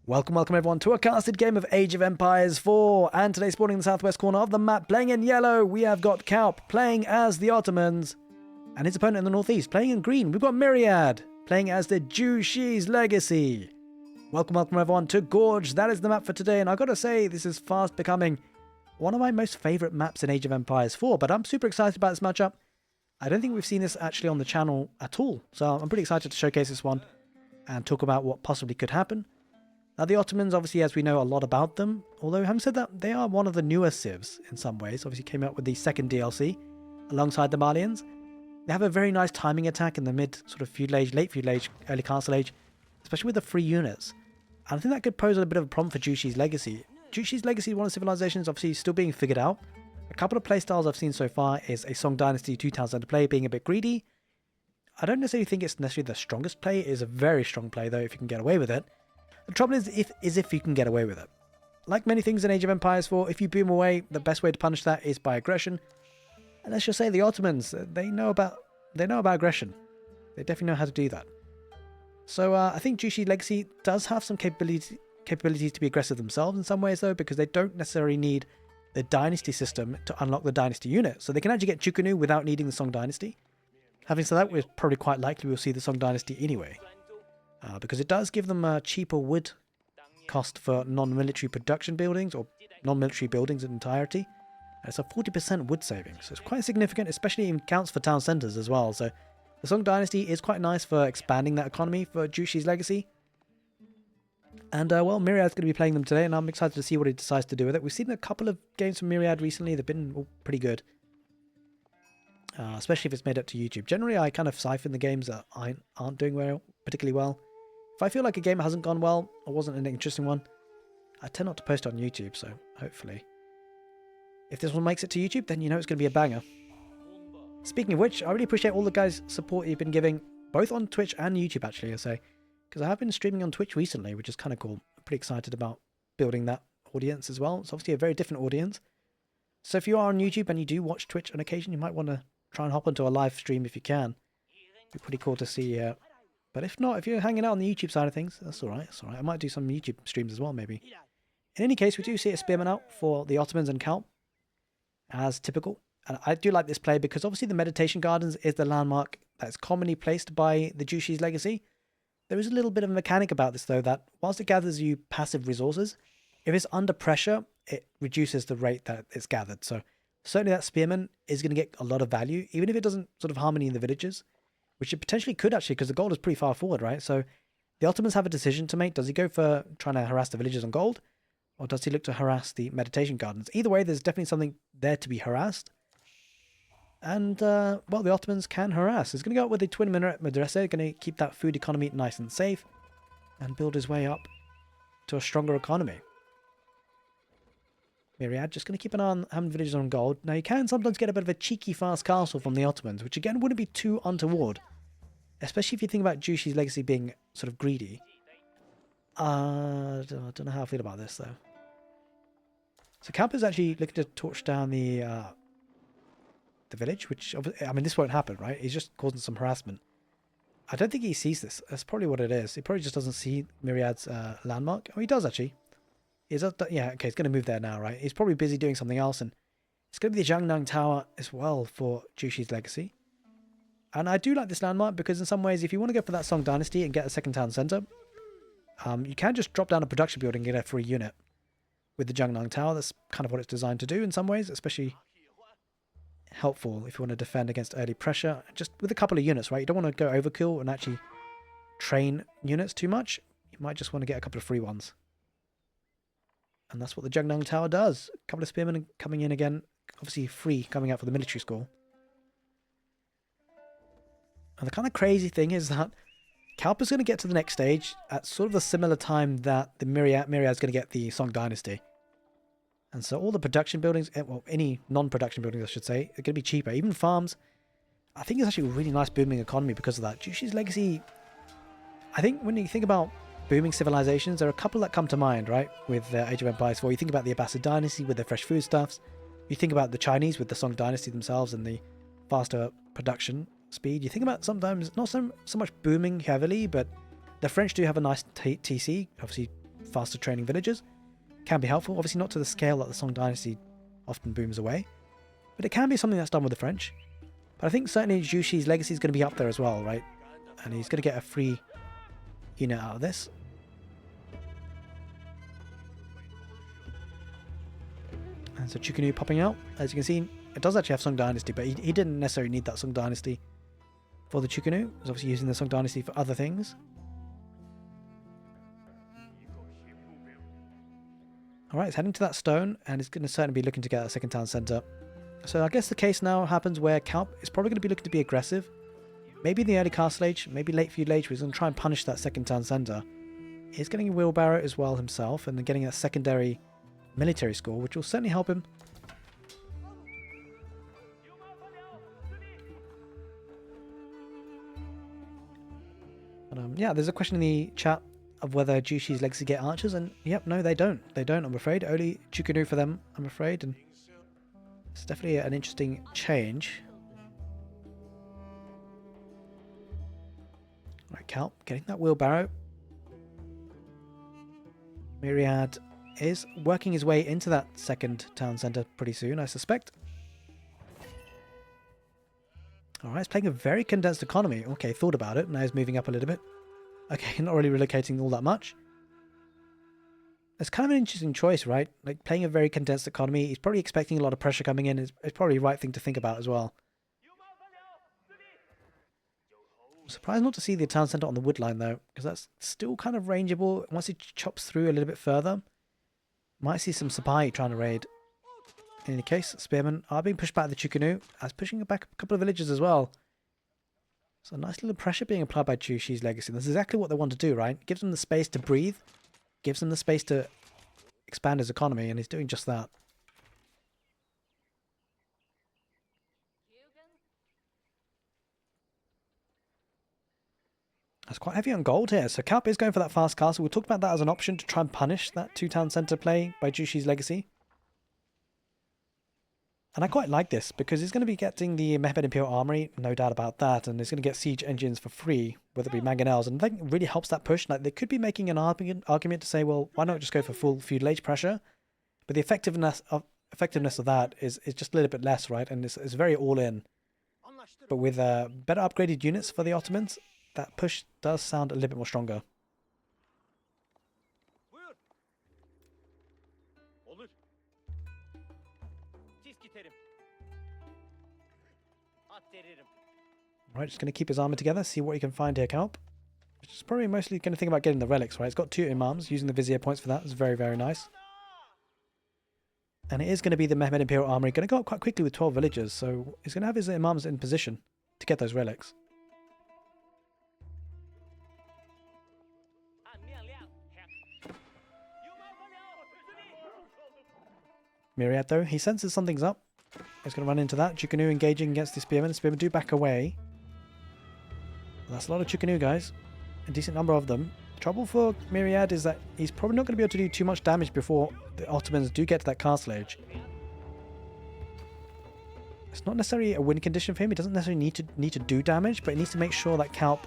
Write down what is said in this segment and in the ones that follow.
Welcome everyone to a casted game of Age of Empires 4, and today spawning in the southwest corner of the map, playing in yellow, we have got Kaup playing as the Ottomans, and his opponent in the northeast playing in green, we've got Myriad playing as the Jushi's Legacy. Welcome everyone to Gorge. That is the map for today, and I've got to say this is fast becoming one of my most favourite maps in Age of Empires 4, but I'm super excited about this matchup. I don't think we've seen this actually on the channel at all, so I'm pretty excited to showcase this one and talk about what possibly could happen. Now, the Ottomans, obviously, as we know a lot about them, although having said that, they are one of the newer civs in some ways. Obviously came out with the second DLC alongside the Malians. They have a very nice timing attack in the mid sort of feudal age, late feudal age, early castle age, especially with the free units. And I think that could pose a bit of a problem for Jushi's Legacy. Jushi's Legacy, one of the civilizations, obviously still being figured out. A couple of playstyles I've seen so far is a Song Dynasty 2,000 play being a bit greedy. I don't necessarily think it's necessarily the strongest play. It is a very strong play though if you can get away with it. The trouble is if you can get away with it. Like many things in Age of Empires 4, if you boom away, the best way to punish that is by aggression. And let's just say the Ottomans, they know about aggression. They definitely know how to do that. So I think Jushi's Legacy does have some capabilities to be aggressive themselves in some ways though, because they don't necessarily need the dynasty system to unlock the dynasty unit. So they can actually get Chukunu without needing the Song Dynasty. Having said that, we're probably quite likely we'll see the Song Dynasty anyway. Because it does give them a cheaper wood cost for non-military production buildings or non-military buildings in entirety. And it's a 40% wood saving, so it's quite significant, especially in counts for town centres as well. So the Song Dynasty is quite nice for expanding that economy for Jushi's Legacy. And well, Myriad's going to be playing them today, and I'm excited to see what he decides to do with it. We've seen a couple of games from Myriad recently. They've been all pretty good. Especially if it's made up to YouTube. Generally, I kind of siphon the games that aren't doing particularly well. If I feel like a game hasn't gone well or wasn't an interesting one, I tend not to post it on YouTube, so hopefully. If this one makes it to YouTube, then you know it's going to be a banger. Speaking of which, I really appreciate all the guys' support you've been giving, both on Twitch and YouTube actually, I say. Because I have been streaming on Twitch recently, which is kind of cool. I'm pretty excited about building that audience as well. It's obviously a very different audience. So if you are on YouTube and you do watch Twitch on occasion, you might want to try and hop onto a live stream if you can. It'd be pretty cool to see. But if not, if you're hanging out on the YouTube side of things, that's alright. That's alright. I might do some YouTube streams as well, maybe. In any case, we do see a spearman out for the Ottomans and Kaup, as typical. And I do like this play because obviously the Meditation Gardens is the landmark that's commonly placed by the Jushi's Legacy. There is a little bit of a mechanic about this, though, that whilst it gathers you passive resources, if it's under pressure, it reduces the rate that it's gathered. So certainly that spearman is going to get a lot of value, even if it doesn't sort of harm any in the villages. Which it potentially could actually, because the gold is pretty far forward, right? So the Ottomans have a decision to make. Does he go for trying to harass the villagers on gold? Or does he look to harass the meditation gardens? Either way, there's definitely something there to be harassed. And, well, the Ottomans can harass. He's going to go up with the twin minaret madrasa, going to keep that food economy nice and safe, and build his way up to a stronger economy. Myriad just going to keep an eye on having villagers on gold. Now, you can sometimes get a bit of a cheeky fast castle from the Ottomans, which again wouldn't be too untoward. Especially if you think about Jushi's Legacy being sort of greedy. I don't know how I feel about this, though. So Kaup is actually looking to torch down the village, which, I mean, this won't happen, right? He's just causing some harassment. I don't think he sees this. That's probably what it is. He probably just doesn't see Myriad's landmark. Oh, he does, actually. Yeah, okay, he's going to move there now, right? He's probably busy doing something else, and it's going to be the Jiangnang Tower as well for Jushi's Legacy. And I do like this landmark because in some ways, if you want to go for that Song Dynasty and get a second town centre, you can just drop down a production building and get a free unit with the Jiangnang Tower. That's kind of what it's designed to do in some ways, especially helpful if you want to defend against early pressure. Just with a couple of units, right? You don't want to go overkill and actually train units too much. You might just want to get a couple of free ones. And that's what the Jiangnang Tower does. A couple of spearmen coming in again. Obviously free coming out for the military school. And the kind of crazy thing is that Kaup is going to get to the next stage at sort of a similar time that the Myriad's going to get the Song Dynasty. And so all the production buildings, well, any non-production buildings I should say, are going to be cheaper. Even farms. I think it's actually a really nice booming economy because of that. Jushi's Legacy, I think when you think about booming civilizations, there are a couple that come to mind, right? With Age of Empires 4, you think about the Abbasid dynasty with their fresh foodstuffs. You think about the Chinese with the Song Dynasty themselves and the faster production speed. You think about sometimes not so much booming heavily, but the French do have a nice TC, obviously faster training villagers. Can be helpful, obviously not to the scale that the Song Dynasty often booms away, but it can be something that's done with the French. But I think certainly Jushi's legacy is going to be up there as well, right? And he's going to get a free unit out of this. And so Chukunu popping out. As you can see, it does actually have Song Dynasty, but he didn't necessarily need that Song Dynasty for the Chukunu. He's obviously using the Song Dynasty for other things. Alright, it's heading to that stone, and it's going to certainly be looking to get a second town centre. So I guess the case now happens where Kalp is probably going to be looking to be aggressive. Maybe in the early Castle Age, maybe late Feudal Age, where he's going to try and punish that second town centre. He's getting a wheelbarrow as well himself, and then getting a secondary military score, which will certainly help him. But yeah, there's a question in the chat of whether Jushi's legacy get archers, and yep, no, they don't. They don't, I'm afraid. Only Chukunu for them, I'm afraid, and it's definitely an interesting change. Right, Kalp getting that wheelbarrow. Myriad is working his way into that second town centre pretty soon, I suspect. Alright, he's playing a very condensed economy. Okay, thought about it. Now he's moving up a little bit. Okay, not really relocating all that much. It's kind of an interesting choice, right? Like, playing a very condensed economy. He's probably expecting a lot of pressure coming in. It's probably the right thing to think about as well. I'm surprised not to see the town centre on the wood line, though, because that's still kind of rangeable. Once he chops through a little bit further, might see some Sapai trying to raid. In any case, spearmen are being pushed back the Chukunu, as pushing back a couple of villages as well. So nice little pressure being applied by Jushi's legacy. This is exactly what they want to do, right? Gives them the space to breathe, gives them the space to expand his economy, and he's doing just that. That's quite heavy on gold here. So Kalp is going for that fast castle. We talked about that as an option to try and punish that two-town centre play by Jushi's legacy. And I quite like this, because he's going to be getting the Mehmed Imperial Armory, no doubt about that, and he's going to get siege engines for free, whether it be mangonels, and that really helps that push. Like, they could be making an argument to say, well, why not just go for full Feudal Age pressure? But the effectiveness of that is just a little bit less, right? And it's very all-in. But with better upgraded units for the Ottomans, that push does sound a little bit more stronger. Right, just going to keep his armor together, see what he can find here, Kalp. Which is probably mostly going to think about getting the relics, right? It's got 2 imams, using the vizier points for that. It's very, very nice. And it is going to be the Mehmed Imperial Armory. Going to go up quite quickly with 12 villagers, so he's going to have his imams in position to get those relics. Myriad, though, he senses something's up. He's going to run into that. Chukunu engaging against the spearmen. The spearmen do back away. That's a lot of Chukunu, guys. A decent number of them. The trouble for Myriad is that he's probably not going to be able to do too much damage before the Ottomans do get to that castle age. It's not necessarily a win condition for him. He doesn't necessarily need to do damage, but he needs to make sure that Kalp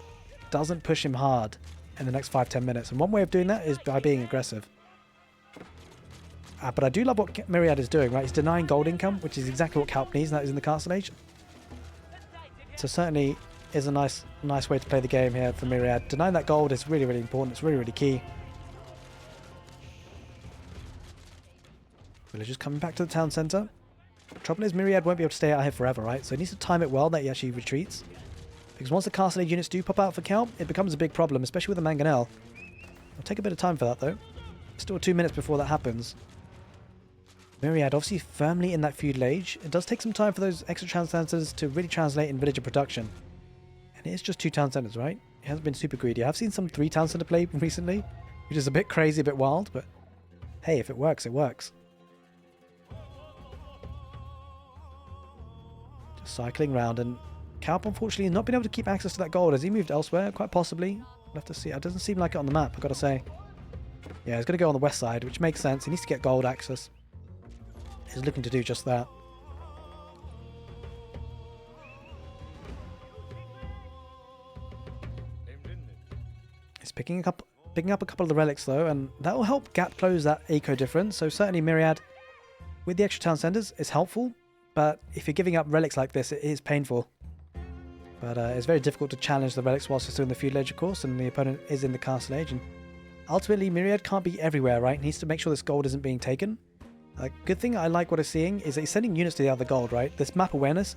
doesn't push him hard in the next 5-10 minutes. And one way of doing that is by being aggressive. But I do love what Myriad is doing, right? He's denying gold income, which is exactly what Kalp needs, and that is in the castle age. So certainly is a nice way to play the game here for Myriad. Denying that gold is really, really important. It's really, really key. Villagers coming back to the town centre. The trouble is Myriad won't be able to stay out here forever, right? So he needs to time it well that he actually retreats. Because once the castle age units do pop out for Kalp, it becomes a big problem, especially with the mangonel. It'll take a bit of time for that, though. Still 2 minutes before that happens. Myriad obviously firmly in that feudal age. It does take some time for those extra town centres to really translate in villager production. And it is just 2 town centres, right? It hasn't been super greedy. I've seen some 3 town centre play recently, which is a bit crazy, a bit wild, but hey, if it works, it works. Just cycling round, and Kalp unfortunately has not been able to keep access to that gold. Has he moved elsewhere? Quite possibly. We'll have to see. It doesn't seem like it on the map, I've got to say. Yeah, he's going to go on the west side, which makes sense. He needs to get gold access. He's looking to do just that. He's picking up Picking up a couple of the relics though, and that will help gap close that eco difference. So certainly Myriad, with the extra town centers, is helpful. But if you're giving up relics like this, it is painful. But it's very difficult to challenge the relics whilst you're still in the Feudal Age, of course, and the opponent is in the Castle Age. And ultimately, Myriad can't be everywhere, right? He needs to make sure this gold isn't being taken. A good thing I like what I'm seeing is that he's sending units to the other gold, right? This map awareness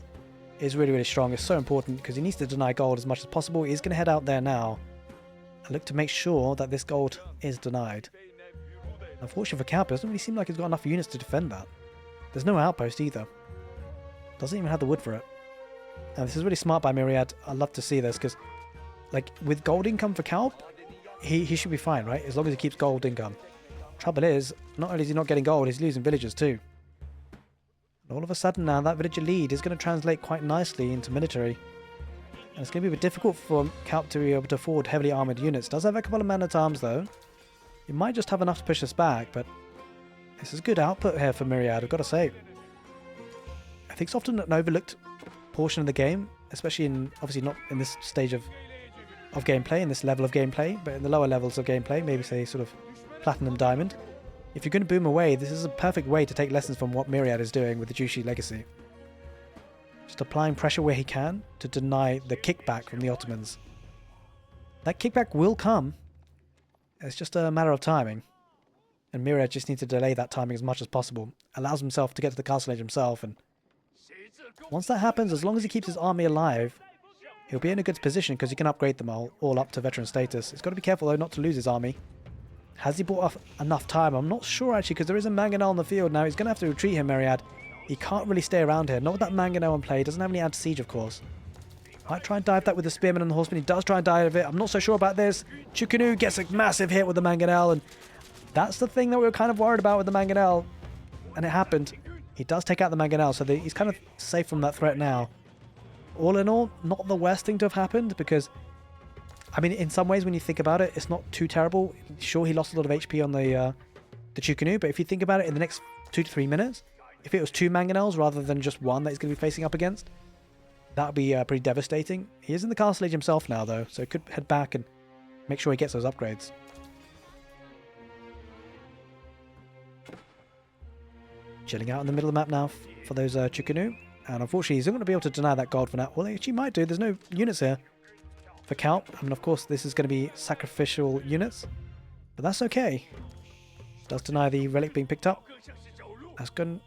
is really, really strong. It's so important because he needs to deny gold as much as possible. He's going to head out there now and look to make sure that this gold is denied. Unfortunately for Kaup, it doesn't really seem like he's got enough units to defend that. There's no outpost either. Doesn't even have the wood for it. And this is really smart by Myriad. I love to see this because, like, with gold income for Kaup, he should be fine, right? As long as he keeps gold income. Trouble is, not only is he not getting gold, he's losing villagers too. And all of a sudden now, that villager lead is going to translate quite nicely into military. And it's going to be a bit difficult for Kaup to be able to afford heavily armoured units. Does have a couple of man-at-arms though. He might just have enough to push us back, but this is good output here for Myriad, I've got to say. I think it's often an overlooked portion of the game, especially in, obviously not in this stage of gameplay, in this level of gameplay, but in the lower levels of gameplay, maybe say sort of Platinum Diamond. If you're going to boom away, this is a perfect way to take lessons from what Myriad is doing with the Jushi Legacy. Just applying pressure where he can to deny the kickback from the Ottomans. That kickback will come. It's just a matter of timing. And Myriad just needs to delay that timing as much as possible. Allows himself to get to the Castle Age himself, and once that happens, as long as he keeps his army alive, he'll be in a good position because he can upgrade them all up to veteran status. He's got to be careful though not to lose his army. Has he bought off enough time? I'm not sure actually, because there is a Mangonel on the field now. He's going to have to retreat here, Myriad. He can't really stay around here. Not with that Mangonel in play. He doesn't have any anti-siege, of course. Might try and dive that with the Spearman and the Horseman. He does try and dive it. I'm not so sure about this. Chukunu gets a massive hit with the Mangonel, and that's the thing that we were kind of worried about with the Mangonel. And it happened. He does take out the Mangonel, so he's kind of safe from that threat now. All in all, not the worst thing to have happened, because I mean, in some ways, when you think about it, it's not too terrible. Sure, he lost a lot of HP on the Chukunu, but if you think about it, in the next 2 to 3 minutes, if it was 2 Mangonels rather than just one that he's going to be facing up against, that would be pretty devastating. He is in the Castle Age himself now, though, so he could head back and make sure he gets those upgrades. Chilling out in the middle of the map now for those Chukunu, and unfortunately, he's not going to be able to deny that gold for now. Well, he actually might do. There's no units here for Kaup. I mean, of course, this is going to be sacrificial units, but that's okay. Does deny the relic being picked up. That's gone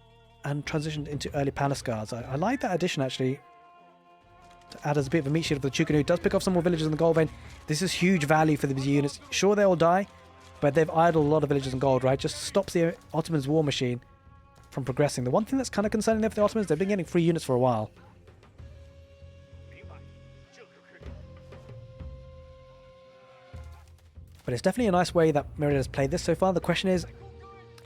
and transitioned into early palace guards. I like that addition, actually, to add as a bit of a meat shield for the Chukunu. Does pick off some more villagers in the gold vein. This is huge value for these units. Sure, they all die, but they've idled a lot of villagers in gold, right? Just stops the Ottomans' war machine from progressing. The one thing that's kind of concerning there for the Ottomans, they've been getting free units for a while. But it's definitely a nice way that Myriad has played this so far. The question is,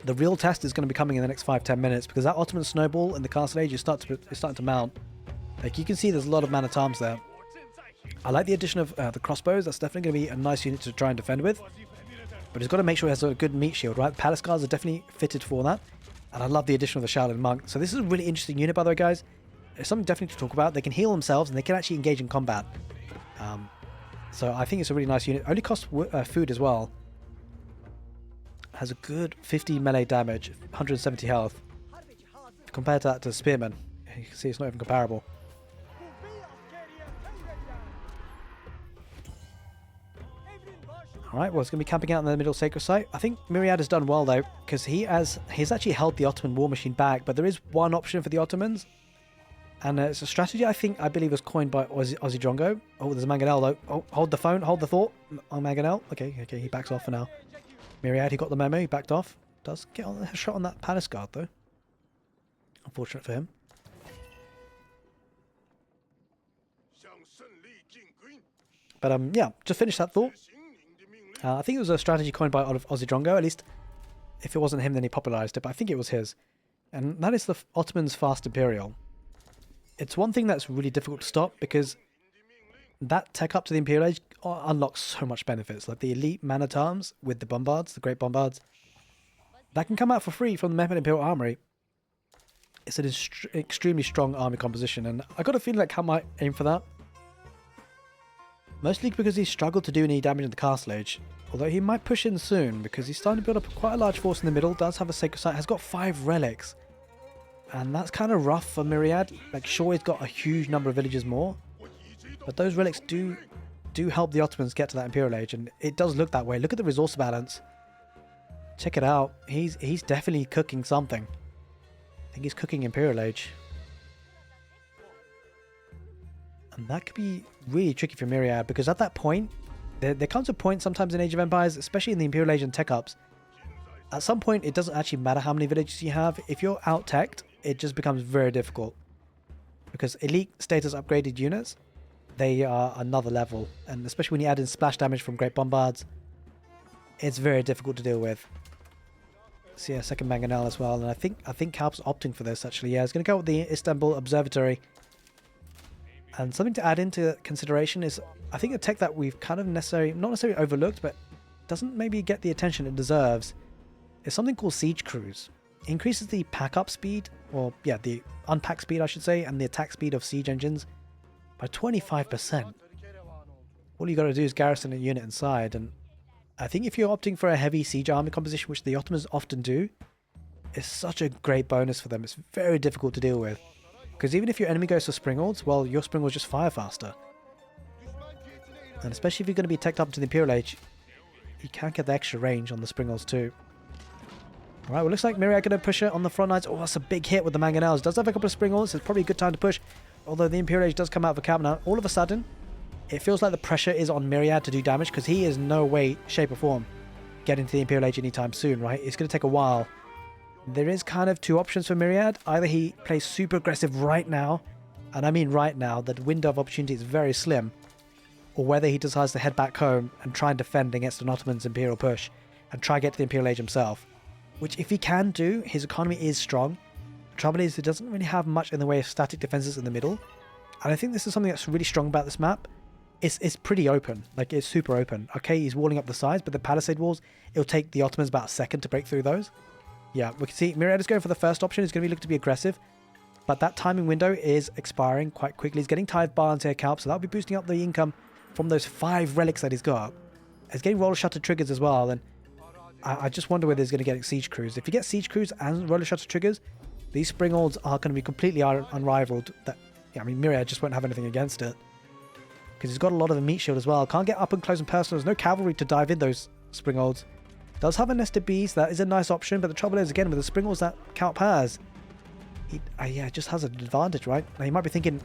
the real test is going to be coming in the next 5-10 minutes, because that Ottoman snowball in the Castle Age is starting to mount. Like, you can see there's a lot of man-at-arms there. I like the addition of the crossbows. That's definitely going to be a nice unit to try and defend with. But he's got to make sure he has a good meat shield, right? Palace guards are definitely fitted for that. And I love the addition of the Shaolin Monk. So this is a really interesting unit, by the way, guys. It's something definitely to talk about. They can heal themselves, and they can actually engage in combat. So I think it's a really nice unit. Only costs food as well. Has a good 50 melee damage, 170 health. Compared to that to Spearman, you can see it's not even comparable. Alright, well, it's going to be camping out in the middle sacred site. I think Myriad has done well, though, because he's actually held the Ottoman war machine back, but there is one option for the Ottomans. And it's a strategy I believe was coined by Aussie Drongo. Oh, there's a Mangonel though. Oh, hold the phone, hold the thought. Oh, Mangonel. Okay, he backs off for now. Myriad, he got the memo, he backed off. Does get a shot on that palace guard though. Unfortunate for him. But yeah, just finish that thought. I think it was a strategy coined by Aussie Drongo. At least, if it wasn't him, then he popularized it. But I think it was his. And that is the Ottomans' fast Imperial. It's one thing that's really difficult to stop, because that tech up to the Imperial Age unlocks so much benefits. Like the elite man-at-arms with the bombards, the great bombards. That can come out for free from the Mehmed Imperial Armory. It's an extremely strong army composition, and I got a feeling like Kaup might aim for that. Mostly because he's struggled to do any damage in the castle age. Although he might push in soon because he's starting to build up quite a large force in the middle. Does have a sacred site. Has got 5 relics. And that's kind of rough for Myriad. Like, sure, he's got a huge number of villages more. But those relics do help the Ottomans get to that Imperial age. And it does look that way. Look at the resource balance. Check it out. He's definitely cooking something. I think he's cooking Imperial age. And that could be really tricky for Myriad, because at that point, there comes a point sometimes in Age of Empires, especially in the Imperial Age and tech ups, at some point it doesn't actually matter how many villages you have. If you're out-teched, it just becomes very difficult. Because elite status upgraded units, they are another level. And especially when you add in splash damage from Great Bombards, it's very difficult to deal with. So yeah, second mangonel as well. And I think Kalp's opting for this actually. Yeah, he's going to go with the Istanbul Observatory. And something to add into consideration is, I think a tech that we've kind of not necessarily overlooked, but doesn't maybe get the attention it deserves, is something called Siege Cruise. It increases the pack-up speed, or yeah, the unpack speed I should say, and the attack speed of siege engines by 25%. All you got to do is garrison a unit inside, and I think if you're opting for a heavy siege army composition, which the Ottomans often do, it's such a great bonus for them. It's very difficult to deal with. Because even if your enemy goes for Springalds, well, your Springalds just fire faster. And especially if you're going to be teched up to the Imperial Age, you can get the extra range on the Springalds too. Alright, well, looks like Myriad going to push it on the front lines. Oh, that's a big hit with the mangonels. Does have a couple of Springalds, so it's probably a good time to push. Although the Imperial Age does come out of a camp now. All of a sudden, it feels like the pressure is on Myriad to do damage, because he is no way, shape or form getting to the Imperial Age anytime soon, right? It's going to take a while. There is kind of 2 options for Myriad. Either he plays super aggressive right now, and I mean right now, the window of opportunity is very slim, or whether he decides to head back home and try and defend against an Ottoman's Imperial push and try and get to the Imperial Age himself. Which, if he can do, his economy is strong. The trouble is, he doesn't really have much in the way of static defenses in the middle. And I think this is something that's really strong about this map. It's pretty open. Like, it's super open. Okay, he's walling up the sides, but the palisade walls, it'll take the Ottomans about a second to break through those. Yeah, we can see Myriad is going for the first option. He's going to be looking to be aggressive. But that timing window is expiring quite quickly. He's getting Tithe Barns here, Kalp, so that'll be boosting up the income from those 5 relics that he's got. He's getting Roller Shutter triggers as well, and I just wonder whether he's going to get Siege Crews. If you get Siege Crews and Roller Shutter triggers, these Springalds are going to be completely unrivaled. Yeah, I mean, Myriad just won't have anything against it. Because he's got a lot of the meat shield as well. Can't get up and close and personal. There's no cavalry to dive in those Springalds. Does have a nested bees, that is a nice option, but the trouble is, again, with the Springalds that Kalp has, he just has an advantage, right? Now, you might be thinking,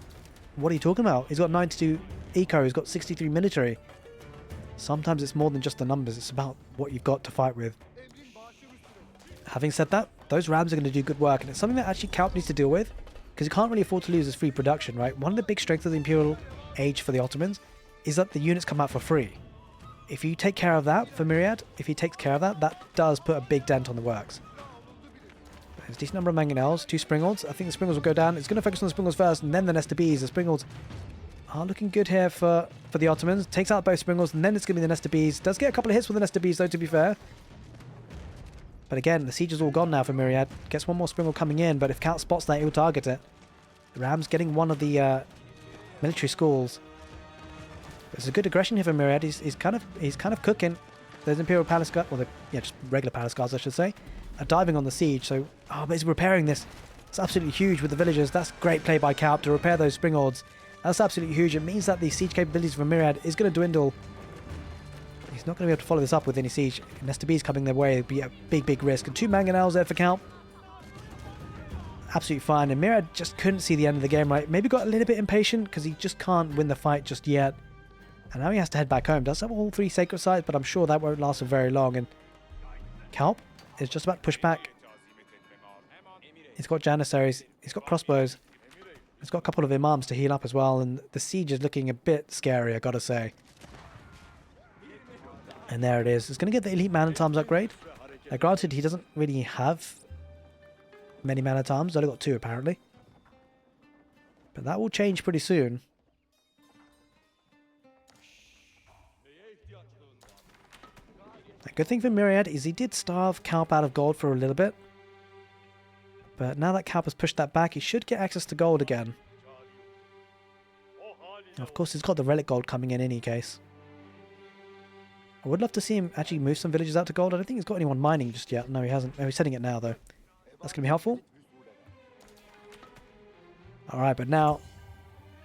what are you talking about? He's got 92 eco, he's got 63 military. Sometimes it's more than just the numbers, it's about what you've got to fight with. Having said that, those Rams are going to do good work, and it's something that actually Kalp needs to deal with, because he can't really afford to lose his free production, right? One of the big strengths of the Imperial Age for the Ottomans is that the units come out for free. If you take care of that for Myriad, if he takes care of that, that does put a big dent on the works. There's a decent number of mangonels, 2 Springalds. I think the Springalds will go down. It's going to focus on the Springalds first, and then the Nest of Bees. The Springalds are looking good here for the Ottomans. Takes out both Springalds, and then it's going to be the Nest of Bees. Does get a couple of hits with the Nest of Bees, though, to be fair. But again, the siege is all gone now for Myriad. Gets one more Springald coming in, but if Kalp spots that, he'll target it. The Ram's getting one of the military schools. There's a good aggression here for Myriad. He's kind of cooking. There's Imperial Palace Guards, well, just regular Palace Guards, I should say, are diving on the siege. So, but he's repairing this. It's absolutely huge with the villagers. That's great play by Kalp to repair those Springalds. That's absolutely huge. It means that the siege capabilities for Myriad is going to dwindle. He's not going to be able to follow this up with any siege. Nest of Bees coming their way would be a big risk. And 2 mangonels there for Kalp. Absolutely fine. And Myriad just couldn't see the end of the game, right? Maybe got a little bit impatient because he just can't win the fight just yet. And now he has to head back home. Does have all 3 sacred sites, but I'm sure that won't last for very long. And Kalp is just about to push back. He's got Janissaries. He's got crossbows. He's got a couple of imams to heal up as well. And the siege is looking a bit scary, I gotta say. And there it is. It's going to get the elite man-at-arms upgrade. Now, granted, he doesn't really have many man-at-arms. Only got 2, apparently. But that will change pretty soon. The good thing for Myriad is he did starve Kalp out of gold for a little bit. But now that Kalp has pushed that back, he should get access to gold again. Of course, he's got the relic gold coming in any case. I would love to see him actually move some villages out to gold. I don't think he's got anyone mining just yet. No, he hasn't. Oh, he's setting it now, though. That's going to be helpful. Alright, but now,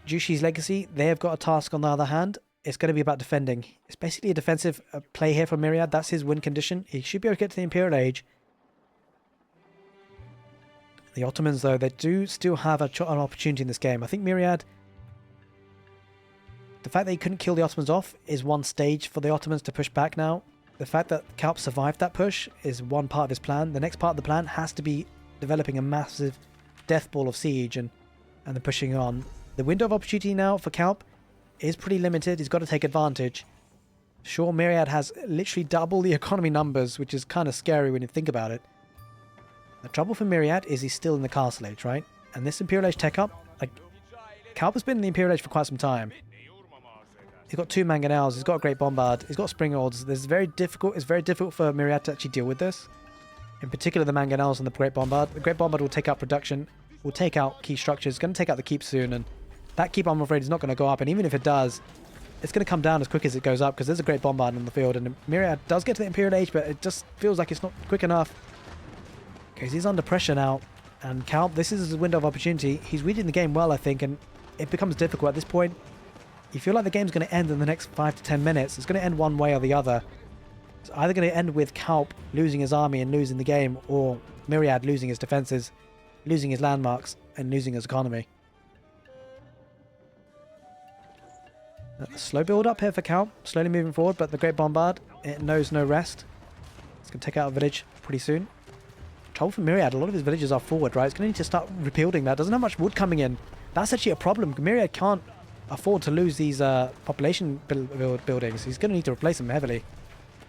Jushi's Legacy, they have got a task on the other hand. It's going to be about defending. It's basically a defensive play here for Myriad. That's his win condition. He should be able to get to the Imperial Age. The Ottomans, though, they do still have an opportunity in this game. I think Myriad... The fact that he couldn't kill the Ottomans off is one stage for the Ottomans to push back now. The fact that Kalp survived that push is one part of his plan. The next part of the plan has to be developing a massive death ball of siege and then pushing on. The window of opportunity now for Kalp is pretty limited. He's got to take advantage. Sure, Myriad has literally double the economy numbers, which is kind of scary when you think about it. The trouble for Myriad is he's still in the Castle Age, right? And this Imperial Age tech up, like, Kalp has been in the Imperial Age for quite some time. He's got 2 mangonels, he's got a Great Bombard, he's got Springolds. It's very difficult for Myriad to actually deal with this. In particular, the mangonels and the Great Bombard. The Great Bombard will take out production, will take out key structures, it's going to take out the keep soon, and that keep, I'm afraid, is not going to go up, and even if it does, it's going to come down as quick as it goes up, because there's a Great Bombard on the field, and Myriad does get to the Imperial Age, but it just feels like it's not quick enough. Okay, he's under pressure now, and Kalp, this is his window of opportunity. He's reading the game well, I think, and it becomes difficult at this point. You feel like the game's going to end in the next 5 to 10 minutes. It's going to end one way or the other. It's either going to end with Kalp losing his army and losing the game, or Myriad losing his defenses, losing his landmarks, and losing his economy. A slow build up here for Kalp, slowly moving forward, but the Great Bombard, it knows no rest. It's going to take out a village pretty soon. Trouble for Myriad, a lot of his villages are forward, right? It's going to need to start rebuilding that. Doesn't have much wood coming in. That's actually a problem. Myriad can't afford to lose these population buildings. He's going to need to replace them heavily.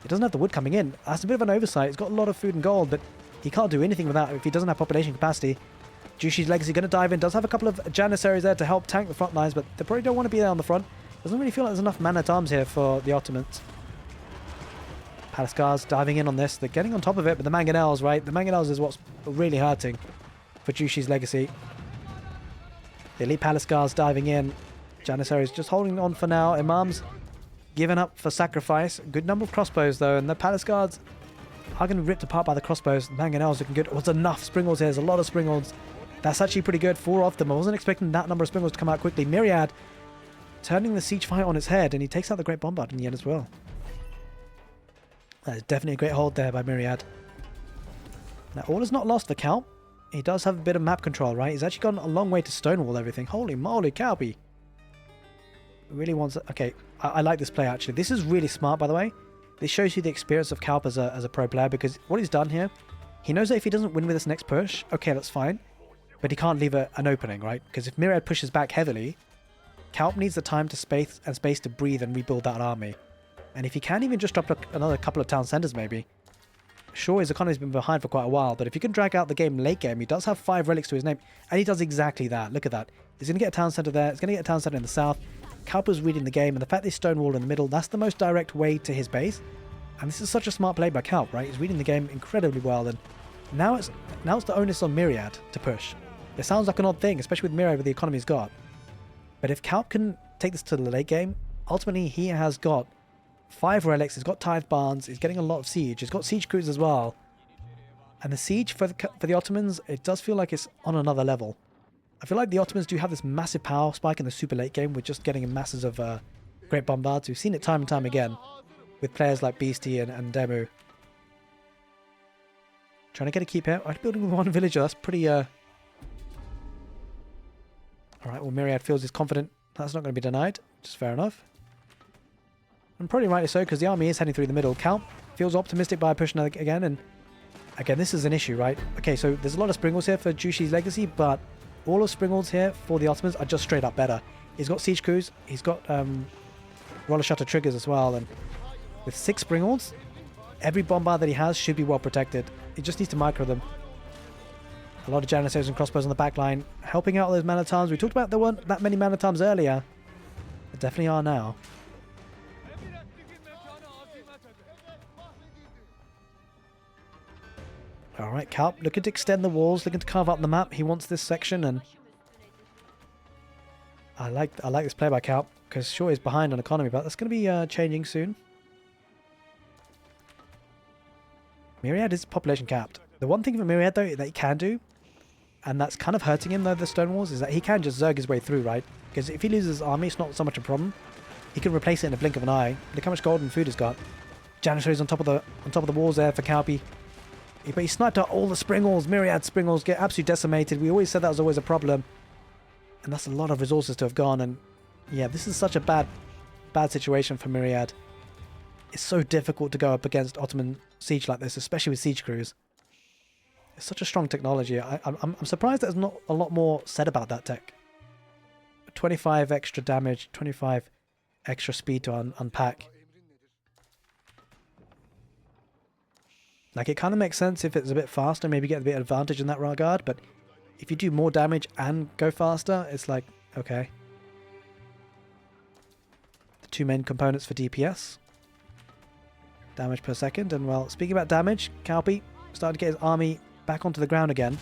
He doesn't have the wood coming in. That's a bit of an oversight. He's got a lot of food and gold, but he can't do anything with that if he doesn't have population capacity. Jushi's Legacy going to dive in. Does have a couple of Janissaries there to help tank the front lines, but they probably don't want to be there on the front. Doesn't really feel like there's enough man-at-arms here for the Ottomans. Palace Guards diving in on this. They're getting on top of it, but the mangonels, right? The mangonels is what's really hurting for Jushi's Legacy. The elite Palace Guards diving in. Janissaries just holding on for now. Imams given up for sacrifice. Good number of crossbows though, and the Palace Guards are going to be ripped apart by the crossbows. The mangonels looking good. Oh, it's enough Springolds here. There's a lot of Springolds. That's actually pretty good. 4 of them. I wasn't expecting that number of Springolds to come out quickly. Myriad turning the siege fight on its head, and he takes out the Great Bombard in the end as well. That is definitely a great hold there by Myriad. Now, all is not lost for Kalp. He does have a bit of map control, right? He's actually gone a long way to stonewall everything. Holy moly, Kalpy. Really wants... Okay, I like this play, actually. This is really smart, by the way. This shows you the experience of Kalp as a pro player, because what he's done here, he knows that if he doesn't win with this next push, okay, that's fine. But he can't leave an opening, right? Because if Myriad pushes back heavily, Kalp needs the time to space to breathe and rebuild that army. And if he can even just drop another couple of town centers, maybe. Sure, his economy's been behind for quite a while, but if he can drag out the game late game, he does have 5 relics to his name, and he does exactly that. Look at that. He's going to get a town center there. He's going to get a town center in the south. Kalp is reading the game, and the fact that he's stonewalled in the middle, that's the most direct way to his base. And this is such a smart play by Kalp, right? He's reading the game incredibly well, and now it's the onus on Myriad to push. It sounds like an odd thing, especially with Myriad with the economy he's got. But if Kalp can take this to the late game, ultimately he has got 5 relics, he's got tithe barns, he's getting a lot of siege, he's got siege crews as well. And the siege for the Ottomans, it does feel like it's on another level. I feel like the Ottomans do have this massive power spike in the super late game with just getting masses of Great Bombards. We've seen it time and time again with players like Beastie and Demu. Trying to get a keep here. I'm building with 1 villager, that's pretty... Alright, well Myriad feels he's confident that's not going to be denied, which is fair enough. And probably rightly so, because the army is heading through the middle. Kalp feels optimistic by pushing again, and again, this is an issue, right? Okay, so there's a lot of Springolds here for Jushi's Legacy, but all of Springolds here for the Ottomans are just straight up better. He's got siege crews, he's got roller shutter triggers as well, and with 6 Springolds, every bombard that he has should be well protected. He just needs to micro them. A lot of Janissaries and crossbows on the back line, helping out those man-at-arms. We talked about there weren't that many man-at-arms earlier. There definitely are now. Alright, Kalp looking to extend the walls, looking to carve up the map. He wants this section, and I like this play by Calp, because sure he's behind on economy, but that's going to be changing soon. Myriad is population capped. The one thing for Myriad, though, that he can do, and that's kind of hurting him, though, the Stone Walls, is that he can just Zerg his way through, right? Because if he loses his army, it's not so much a problem. He can replace it in a blink of an eye. Look how much gold and food he's got. Janissaries on top of the walls there for Calpy. But he sniped out all the Springles. Myriad Springles get absolutely decimated. We always said that was always a problem. And that's a lot of resources to have gone. And yeah, this is such a bad situation for Myriad. It's so difficult to go up against Ottoman siege like this, especially with siege crews. It's such a strong technology. I'm surprised there's not a lot more said about that tech. 25 extra damage, 25 extra speed to unpack. Like, it kind of makes sense if it's a bit faster, maybe get a bit of advantage in that regard, but if you do more damage and go faster, it's like, okay. The two main components for DPS. Damage per second, and well, speaking about damage, Calpy started to get his army back onto the ground again.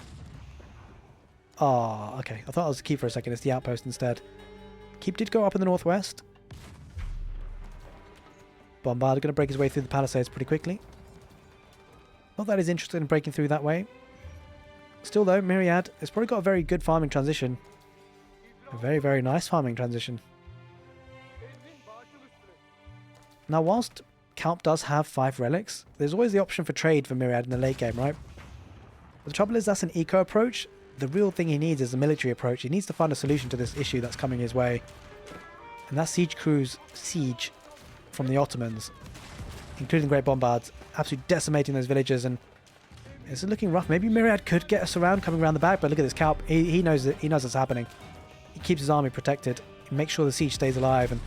Oh, okay. I thought it was the keep for a second. It's the outpost instead. Keep did go up in the northwest. Bombard going to break his way through the palisades pretty quickly. Not that he's interested in breaking through that way. Still though, Myriad has probably got a very good farming transition. A very, very nice farming transition. Now, whilst Calp does have 5 relics, there's always the option for trade for Myriad in the late game, right? But the trouble is that's an eco approach. The real thing he needs is a military approach. He needs to find a solution to this issue that's coming his way. And that's siege crews siege from the Ottomans, including Great Bombards, absolutely decimating those villages, and it's looking rough. Maybe Myriad could get us around coming around the back, but look at this Calp. He knows it. He knows what's happening. He keeps his army protected. He makes sure the siege stays alive, and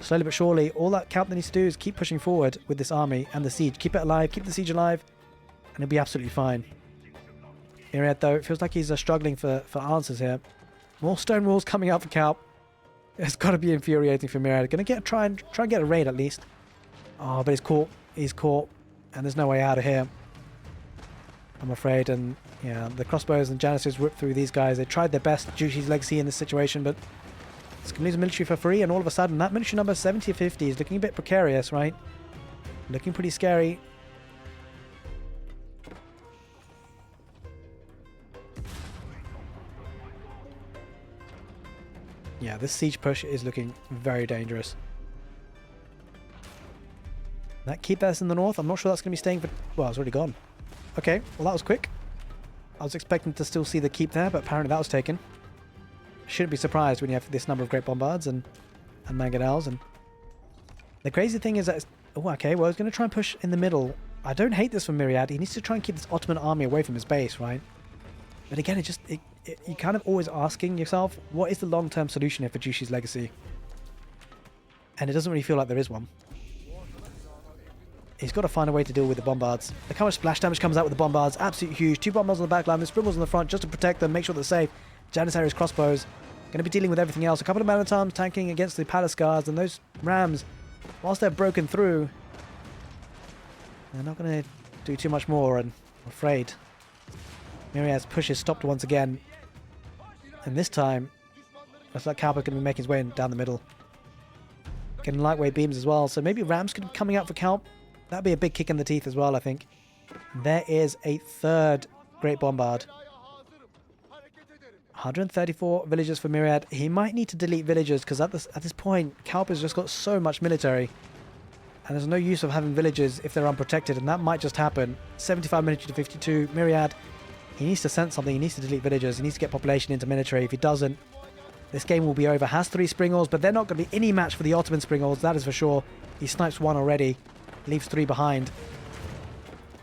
slowly but surely, all that Calp needs to do is keep pushing forward with this army and the siege. Keep it alive, keep the siege alive, and he'll be absolutely fine. Myriad, though, it feels like he's struggling for answers here. More stone walls coming out for Calp. It's got to be infuriating for Myriad. Going to try and get a raid at least. Oh, but he's caught. He's caught, and there's no way out of here, I'm afraid. And yeah, the crossbows and Janissaries whipped through these guys. They tried their best, Jushi's legacy in this situation, but it's going to lose military for free, and all of a sudden that military number 70 or 50 is looking a bit precarious, right? Looking pretty scary. Yeah, this siege push is looking very dangerous. That keep that's in the north. I'm not sure that's going to be staying for... Well, it's already gone. Okay, well that was quick. I was expecting to still see the keep there, but apparently that was taken. Shouldn't be surprised when you have this number of Great Bombards and Mangonels. And the crazy thing is that... Oh, okay, well, he's going to try and push in the middle. I don't hate this for Myriad. He needs to try and keep this Ottoman army away from his base, right? But again, you're kind of always asking yourself, what is the long-term solution here for Jushi's legacy? And it doesn't really feel like there is one. He's got to find a way to deal with the bombards. Look how much splash damage comes out with the bombards. Absolutely huge. 2 bombards on the back line. The Sprinkles on the front just to protect them, make sure they're safe. Janissaries crossbows. Going to be dealing with everything else. A couple of man-at-arms tanking against the palace guards, and those rams, whilst they're broken through, they're not going to do too much more, and I'm afraid Myriad's push is stopped once again. And this time, looks like Calp is going to be making his way down the middle. Getting lightweight beams as well, so maybe rams could be coming out for Calp. That'd be a big kick in the teeth as well, I think. There is a 3rd Great Bombard. 134 villagers for Myriad. He might need to delete villagers, because at this point, Calp has just got so much military. And there's no use of having villagers if they're unprotected, and that might just happen. 75 military to 52. Myriad, he needs to sense something. He needs to delete villagers. He needs to get population into military. If he doesn't, this game will be over. Has 3 Springles, but they're not going to be any match for the Ottoman Springles, that is for sure. He snipes 1 already. Leaves 3 behind.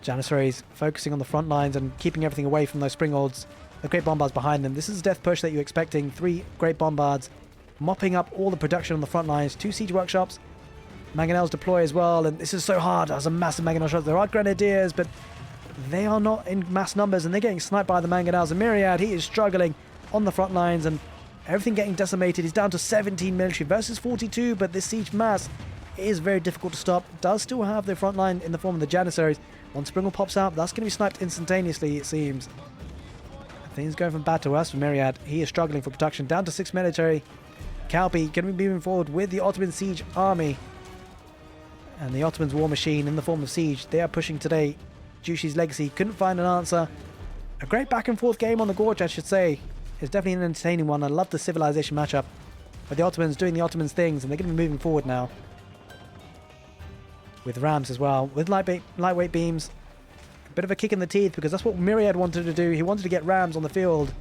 Janissaries focusing on the front lines and keeping everything away from those Springolds. The Great Bombards behind them. This is a death push that you're expecting. 3 Great Bombards mopping up all the production on the front lines. 2 siege workshops. Mangonels deploy as well, and this is so hard. There's a massive Mangonel shot. There are Grenadiers, but they are not in mass numbers, and they're getting sniped by the Mangonels. And Myriad, he is struggling on the front lines, and everything getting decimated. He's down to 17 military versus 42, but this siege mass is very difficult to stop. Does still have the front line in the form of the Janissaries. One Springle pops out, that's going to be sniped instantaneously, it seems. Things going from bad to worse for Myriad. He is struggling for protection. Down to 6 military. Calpi going to be moving forward with the Ottoman siege army. And the Ottomans' war machine in the form of siege. They are pushing today. Jushi's legacy couldn't find an answer. A great back and forth game on the gorge, I should say. It's definitely an entertaining one. I love the civilization matchup. But the Ottomans doing the Ottomans things, and they're going to be moving forward now. With rams as well, with lightweight beams. A bit of a kick in the teeth, because that's what Myriad wanted to do. He wanted to get rams on the field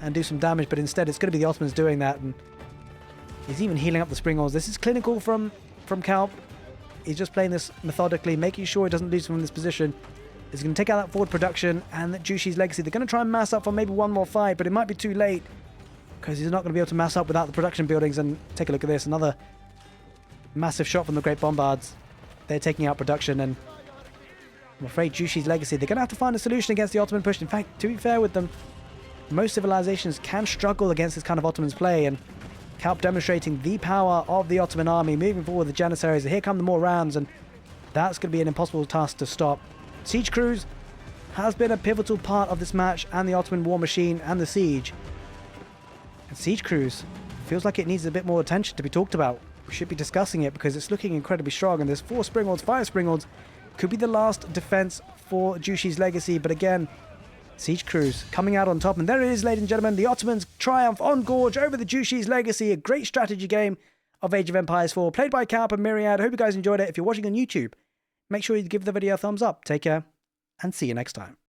and do some damage, but instead it's going to be the Ottomans doing that. And he's even healing up the springholes. This is clinical from Kalp. He's just playing this methodically, making sure he doesn't lose from this position. He's going to take out that forward production and that Jushi's legacy. They're going to try and mass up for maybe one more fight, but it might be too late because he's not going to be able to mass up without the production buildings. And take a look at this. Another massive shot from the Great Bombards. They're taking out production, and I'm afraid Jushi's legacy, they're going to have to find a solution against the Ottoman push. In fact, to be fair with them, most civilizations can struggle against this kind of Ottomans play, and Kalp demonstrating the power of the Ottoman army, moving forward with the Janissaries. Here come the more rams, and that's going to be an impossible task to stop. Siege crews has been a pivotal part of this match, and the Ottoman war machine and the siege. And siege crews feels like it needs a bit more attention to be talked about. We should be discussing it because it's looking incredibly strong, and there's 4 springholds, 5 springholds. Could be the last defense for Jushi's legacy, but again, siege crews coming out on top. And there it is, ladies and gentlemen, the Ottomans triumph on Gorge over the Jushi's legacy. A great strategy game of Age of Empires 4, played by Kalp and Myriad. I hope you guys enjoyed it. If you're watching on YouTube, make sure you give the video a thumbs up. Take care, and see you next time.